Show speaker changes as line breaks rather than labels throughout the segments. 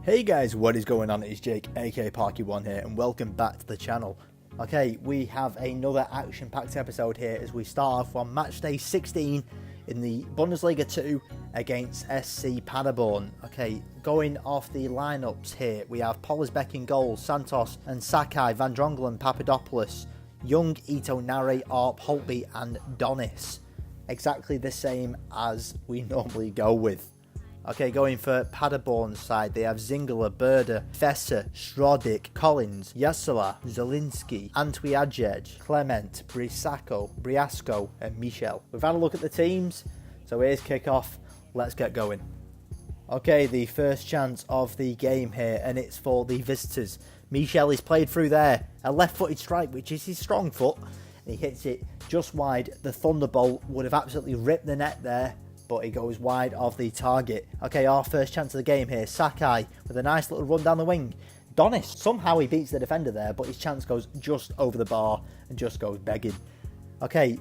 Hey guys, what is going on? It's Jake, aka ParkyOne here, and welcome back to the channel. Okay, we have another action-packed episode here as we start off on match day 16 in the Bundesliga 2 against SC Paderborn. Okay, going off the lineups here, we have Pollersbeck in goal, Santos and Sakai, Van Drongelen, Papadopoulos, Young, Ito, Nare, Arp, Holtby and Donis. Exactly the same as we normally go with. Okay, going for Paderborn's side, they have Zingler, Berder, Fesser, Strodik, Collins, Yasala, Zelinski, Antwiadjej, Clement, Briasco, and Michel. We've had a look at the teams, so here's kickoff. Let's get going. Okay, the first chance of the game here, and it's for the visitors. Michel is played through there, a left-footed strike, which is his strong foot, and he hits it just wide. The Thunderbolt would have absolutely ripped the net there, but he goes wide of the target. Okay, our first chance of the game here. Sakai with a nice little run down the wing. Donis, somehow he beats the defender there, but his chance goes just over the bar and just goes begging. Okay,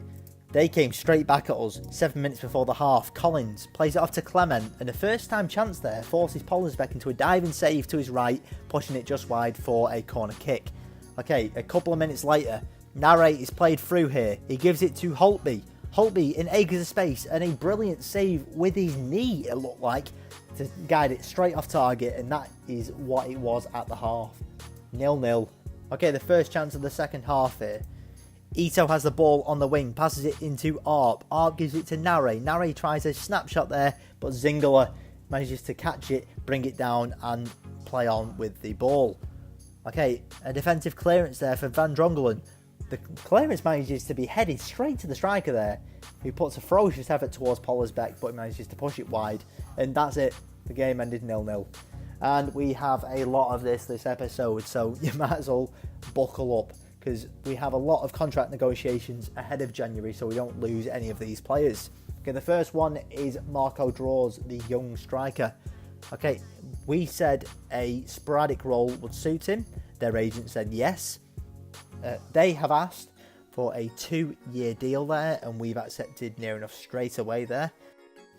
they came straight back at us 7 minutes before the half. Collins plays it off to Clement, and the first time chance there forces Pollersbeck into a diving save to his right, pushing it just wide for a corner kick. Okay, a couple of minutes later, Nare is played through here. He gives it to Holtby. Holtby in acres of space and a brilliant save with his knee, it looked like, to guide it straight off target, and that is what it was at the half. 0-0. Okay, the first chance of the second half here. Ito has the ball on the wing, passes it into Arp. Arp gives it to Nare. Nare tries a snapshot there, but Zingler manages to catch it, bring it down and play on with the ball. Okay, a defensive clearance there for Van Drongelen. The clearance manages to be headed straight to the striker there, who puts a ferocious effort towards Pollersbeck, but manages to push it wide. And that's it. The game ended 0-0. And we have a lot of this episode, so you might as well buckle up, because we have a lot of contract negotiations ahead of January, so we don't lose any of these players. Okay, the first one is Marco Draws, the young striker. Okay, we said a sporadic role would suit him. Their agent said yes. They have asked for a 2-year deal there, and we've accepted near enough straight away there.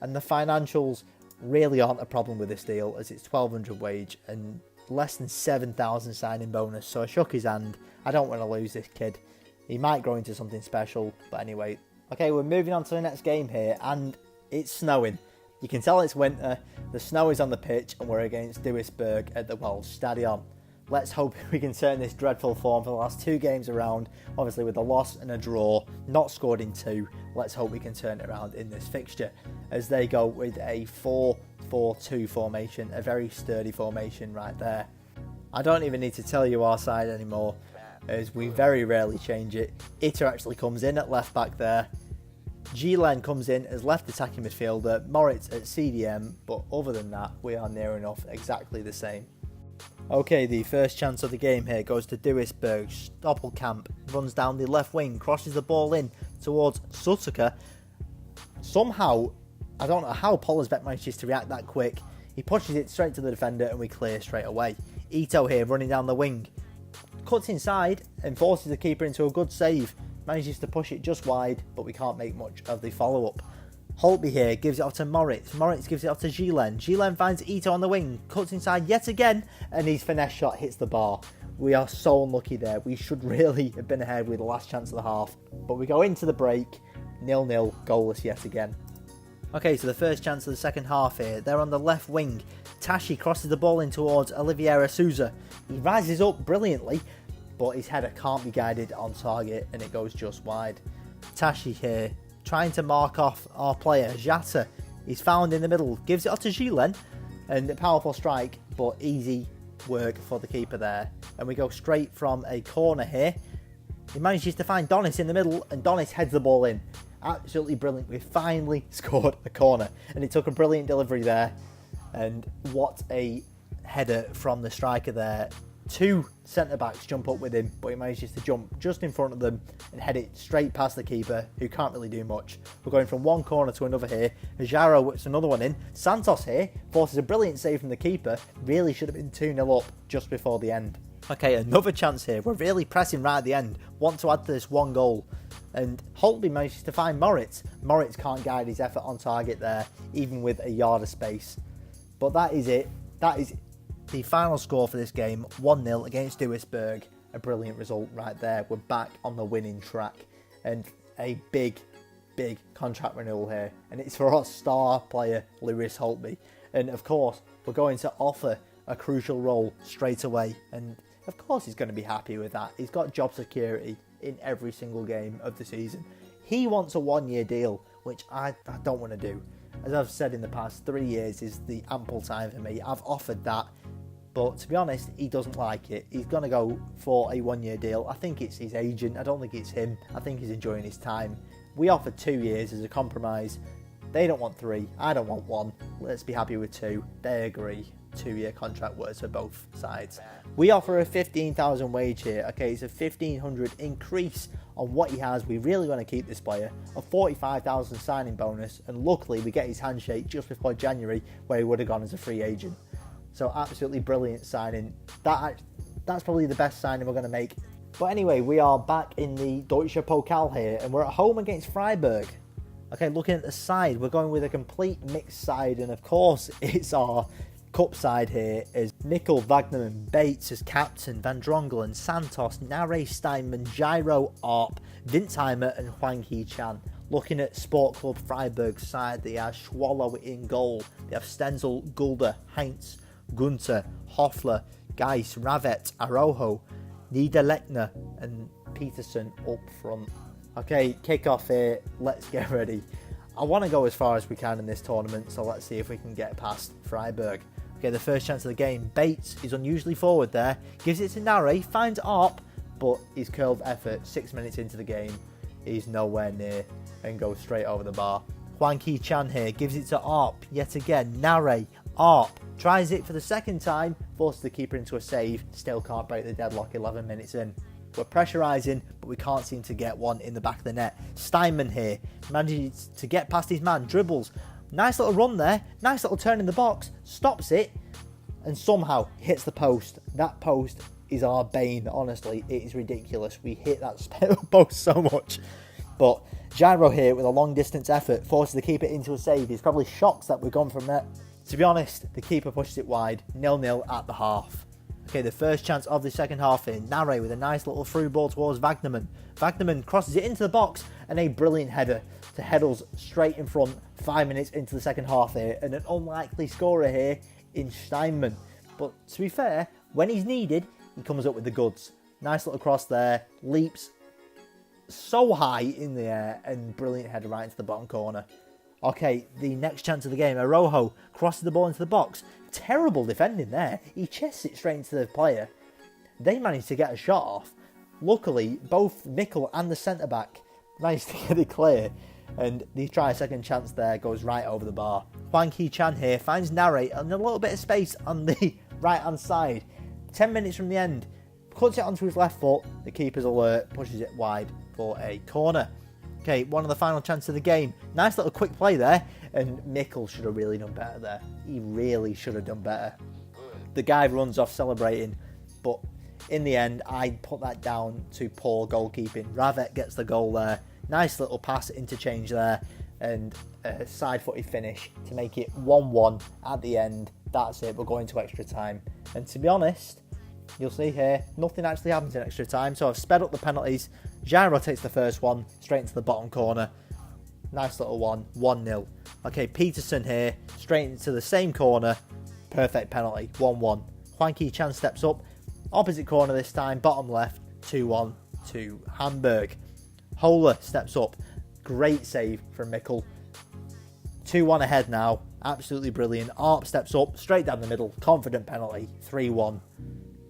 And the financials really aren't a problem with this deal, as it's 1,200 wage and less than 7,000 signing bonus. So I shook his hand. I don't want to lose this kid. He might grow into something special, but anyway. Okay, we're moving on to the next game here, and it's snowing. You can tell it's winter. The snow is on the pitch, and we're against Duisburg at the VOLKSPARKSTADION. Let's hope we can turn this dreadful form for the last 2 games around. Obviously with a loss and a draw, not scored in 2. Let's hope we can turn it around in this fixture, as they go with a 4-4-2 formation, a very sturdy formation right there. I don't even need to tell you our side anymore, as we very rarely change it. Ito actually comes in at left back there. Gielen comes in as left attacking midfielder, Moritz at CDM, but other than that, we are near enough exactly the same. Okay, the first chance of the game here goes to Duisburg. Stoppelkamp runs down the left wing, crosses the ball in towards Suzuka. Somehow, I don't know how Pollersbeck manages to react that quick. He pushes it straight to the defender and we clear straight away. Ito here running down the wing. Cuts inside and forces the keeper into a good save. Manages to push it just wide, but we can't make much of the follow-up. Holtby here gives it off to Moritz. Moritz gives it off to Gielen. Gielen finds Ito on the wing, cuts inside yet again, and his finesse shot hits the bar. We are so unlucky there. We should really have been ahead with the last chance of the half. But we go into the break, 0-0, goalless yet again. Okay, so the first chance of the second half here. They're on the left wing. Tashi crosses the ball in towards Oliveira Souza. He rises up brilliantly, but his header can't be guided on target, and it goes just wide. Tashi here, trying to mark off our player, Jata. He's found in the middle, gives it off to Gielen, and a powerful strike, but easy work for the keeper there. And we go straight from a corner here. He manages to find Donis in the middle, and Donis heads the ball in. Absolutely brilliant. We finally scored a corner, and it took a brilliant delivery there. And what a header from the striker there. 2 centre-backs jump up with him, but he manages to jump just in front of them and head it straight past the keeper, who can't really do much. We're going from one corner to another here. Jaro whips another one in. Santos here forces a brilliant save from the keeper. Really should have been 2-0 up just before the end. Okay, another chance here. We're really pressing right at the end. Want to add to this one goal. And Holtby manages to find Moritz. Moritz can't guide his effort on target there, even with a yard of space. But that is it. That is The final score for this game, 1-0 against Duisburg. A brilliant result right there. We're back on the winning track. And a big contract renewal here. And it's for our star player, Lewis Holtby. And of course, we're going to offer a crucial role straight away. And of course he's going to be happy with that. He's got job security in every single game of the season. He wants a 1-year deal, which I don't want to do. As I've said in the past, 3 years is the ample time for me. I've offered that, but to be honest, he doesn't like it. He's going to go for a 1-year deal. I think it's his agent. I don't think it's him. I think he's enjoying his time. We offered 2 years as a compromise. They don't want 3. I don't want 1. Let's be happy with 2. They agree. 2-year contract works for both sides. We offer a 15,000 wage here. Okay, it's a 1,500 increase on what he has. We really want to keep this player. A 45,000 signing bonus, and luckily we get his handshake just before January, where he would have gone as a free agent. So absolutely brilliant signing. That's probably the best signing we're going to make. But anyway, we are back in the Deutsche Pokal here, and we're at home against Freiburg. Okay, looking at the side, we're going with a complete mixed side, and of course it's our cup side here is Mikkel, Wagnerman, Bates as captain, Van Drongelen, Santos, Nare, Steinman, Gyro, Arp, Wintzheimer and Hwang Hee-chan. Looking at Sport Club Freiburg's side, they have Schwallow in goal. They have Stenzel, Gulder, Heinz, Gunter, Hoffler, Geis, Ravet, Arojo, Niederlechner and Peterson up front. Okay, kick-off here. Let's get ready. I want to go as far as we can in this tournament, so let's see if we can get past Freiburg. Okay, the first chance of the game. Bates is unusually forward there. Gives it to Nare, finds Arp, but his curled effort 6 minutes into the game, he's nowhere near and goes straight over the bar. Hwang Hee-chan here gives it to Arp yet again. Nare, Arp tries it for the second time, forces the keeper into a save, still can't break the deadlock 11 minutes in. We're pressurising, but we can't seem to get one in the back of the net. Steinman here manages to get past his man, dribbles. Nice little run there, nice little turn in the box, stops it, and somehow hits the post. That post is our bane, honestly. It is ridiculous. We hit that post so much. But Gyro here with a long distance effort forces the keeper into a save. He's probably shocked that we've gone from that. To be honest, the keeper pushes it wide, 0-0 at the half. Okay, the first chance of the second half in. Nare with a nice little through ball towards Wagnerman. Wagnerman crosses it into the box and a brilliant header to head us straight in front 5 minutes into the second half here. And an unlikely scorer here in Steinman. But to be fair, when he's needed, he comes up with the goods. Nice little cross there, leaps so high in the air and brilliant header right into the bottom corner. Okay, the next chance of the game. Arojo crosses the ball into the box. Terrible defending there. He chests it straight into the player. They managed to get a shot off. Luckily, both Mikkel and the centre-back managed to get it clear. And they try a second chance there, goes right over the bar. Hwang Hee-chan here finds Nare and a little bit of space on the right-hand side. 10 minutes from the end. Cuts it onto his left foot. The keeper's alert, pushes it wide for a corner. Okay, one of the final chances of the game. Nice little quick play there. And Mikkel should have really done better there. He really should have done better. The guy runs off celebrating. But in the end, I put that down to poor goalkeeping. Ravet gets the goal there. Nice little pass interchange there. And a side-footed finish to make it 1-1 at the end. That's it. We're going to extra time. And to be honest, you'll see here, nothing actually happens in extra time. So I've sped up the penalties. Gyro takes the first one straight into the bottom corner. Nice little one, 1-0. Okay, Peterson here, straight into the same corner. Perfect penalty, 1-1. Hwang Hee-chan steps up. Opposite corner this time, bottom left, 2-1 to Hamburg. Holer steps up. Great save from Mikkel. 2-1 ahead now. Absolutely brilliant. Arp steps up, straight down the middle. Confident penalty, 3-1.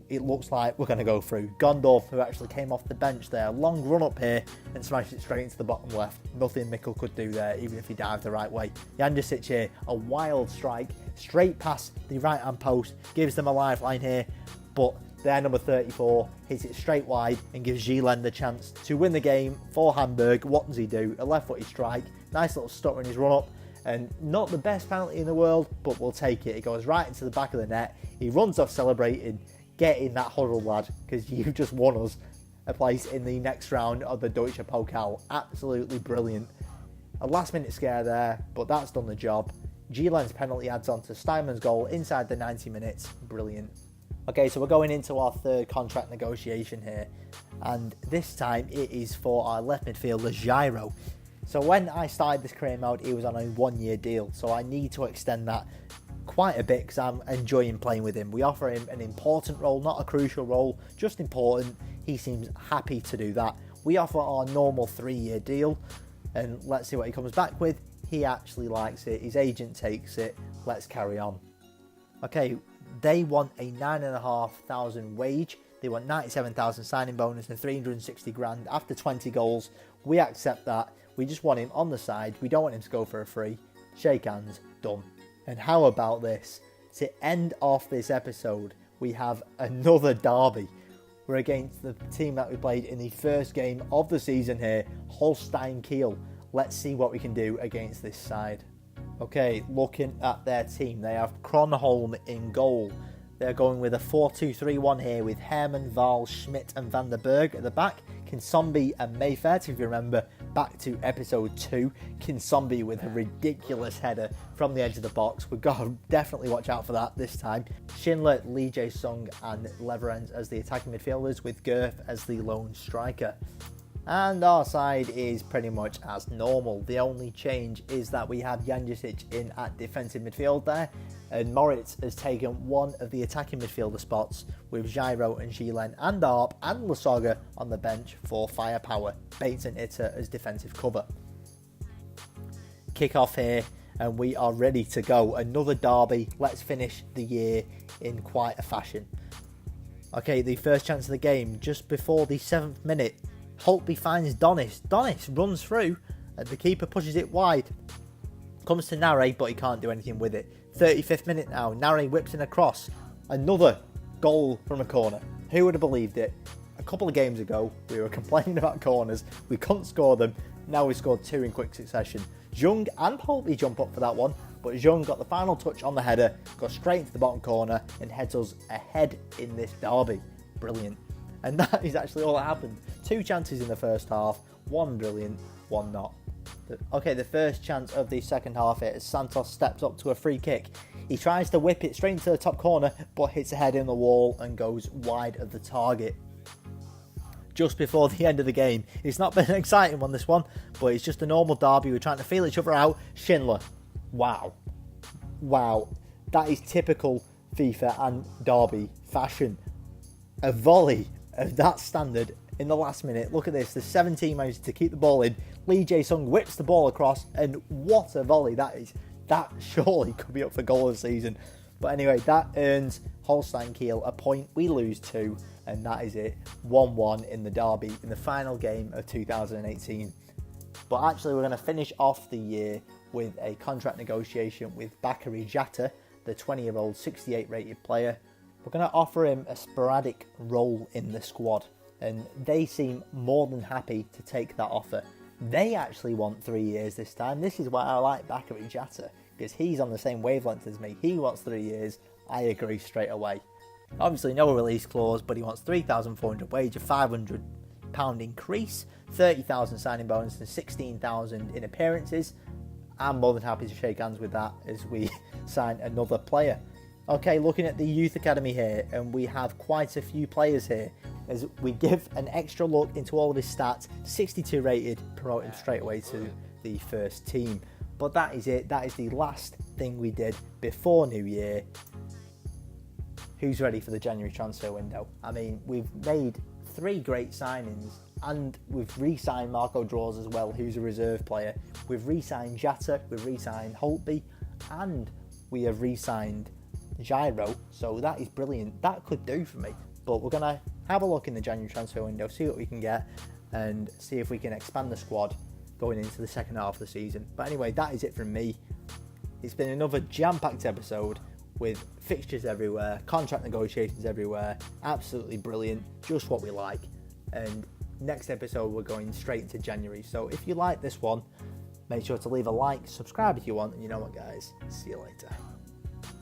It looks like we're going to go through. Gondorf, who actually came off the bench there. Long run up here and smashed it straight into the bottom left. Nothing Mikkel could do there, even if he dived the right way. Janjasic here, a wild strike. Straight past the right-hand post. Gives them a lifeline here. But their number 34 hits it straight wide and gives Gielen the chance to win the game for Hamburg. What does he do? A left-footed strike. Nice little stutter in his run-up. And not the best penalty in the world, but we'll take it. It goes right into the back of the net. He runs off celebrating. Get in that huddle, lad, because you just won us a place in the next round of the Deutsche Pokal. Absolutely brilliant. A last-minute scare there, but that's done the job. Gielen's penalty adds on to Steinmann's goal inside the 90 minutes. Brilliant. Okay, so we're going into our third contract negotiation here, and this time it is for our left midfielder Gyro. So when I started this career mode, he was on a 1-year deal, so I need to extend that quite a bit because I'm enjoying playing with him. We offer him an important role, not a crucial role, just important. He seems happy to do that. We offer our normal 3-year deal, and let's see what he comes back with. He actually likes it. His agent takes it. Let's carry on. Okay, they want a 9,500 wage. They want 97,000 signing bonus and 360 grand after 20 goals. We accept that. We just want him on the side. We don't want him to go for a free. Shake hands, done. And how about this? To end off this episode, we have another derby. We're against the team that we played in the first game of the season here, Holstein Kiel. Let's see what we can do against this side. Okay, looking at their team, they have Kronholm in goal. They're going with a 4-2-3-1 here with Hermann, Wahl, Schmidt and Van der Berg at the back. Kinsombi and Mayfair, if you remember back to episode 2. Kinsombi with a ridiculous header from the edge of the box. We've got to definitely watch out for that this time. Schindler, Lee Jae-sung and Leverens as the attacking midfielders with Gerth as the lone striker. And our side is pretty much as normal. The only change is that we have Janjusic in at defensive midfield there, and Moritz has taken one of the attacking midfielder spots with Gyro and Gielen and Arp and Lasoga on the bench for firepower. Bates and Itter as defensive cover. Kick off here and we are ready to go. Another derby. Let's finish the year in quite a fashion. Okay, the first chance of the game just before the 7th minute. Holtby finds Donis. Donis runs through and the keeper pushes it wide. Comes to Nare, but he can't do anything with it. 35th minute now. Nare whips in a cross. Another goal from a corner. Who would have believed it? A couple of games ago, we were complaining about corners. We couldn't score them. Now we scored 2 in quick succession. Jung and Holtby jump up for that one, but Jung got the final touch on the header, got straight into the bottom corner and heads us ahead in this derby. Brilliant. And that is actually all that happened. 2 chances in the first half, 1 brilliant, 1 not. Okay, the first chance of the second half here as Santos steps up to a free kick. He tries to whip it straight into the top corner, but hits a head in the wall and goes wide of the target. Just before the end of the game. It's not been an exciting one, this one, but it's just a normal derby. We're trying to feel each other out. Schindler. Wow. Wow. That is typical FIFA and derby fashion. A volley of that standard in the last minute. Look at this. The 17 managed to keep the ball in. Lee Jae-sung whips the ball across, and what a volley that is. That surely could be up for goal of the season. But anyway, that earns Holstein Kiel a point. We lose 2, and that is it. 1-1 in the derby in the final game of 2018. But actually, we're going to finish off the year with a contract negotiation with Bakary Jatta, the 20-year-old 68 rated player. We're going to offer him a sporadic role in the squad, and they seem more than happy to take that offer. They actually want 3 years this time. This is why I like Bakary Jatta, because he's on the same wavelength as me. He wants 3 years. I agree straight away. Obviously, no release clause, but he wants 3,400 wage, a £500 increase, 30,000 signing bonus, and 16,000 in appearances. I'm more than happy to shake hands with that as we sign another player. Okay, looking at the youth academy here, and we have quite a few players here as we give an extra look into all of his stats. 62 rated, promote him straight away to the first team. But that is it. That is the last thing we did before New Year. Who's ready for the January transfer window? I mean, we've made 3 great signings, and we've re-signed Marco Draws as well, who's a reserve player. We've re-signed Jatta, we've re-signed Holtby, and we have re-signed Gyro, so that is brilliant. That could do for me, but we're going to have a look in the January transfer window, see what we can get, and see if we can expand the squad going into the second half of the season. But anyway, that is it from me. It's been another jam-packed episode with fixtures everywhere, contract negotiations everywhere, absolutely brilliant, just what we like. And next episode we're going straight into January, so if you like this one, make sure to leave a like, subscribe if you want, and you know what guys, see you later.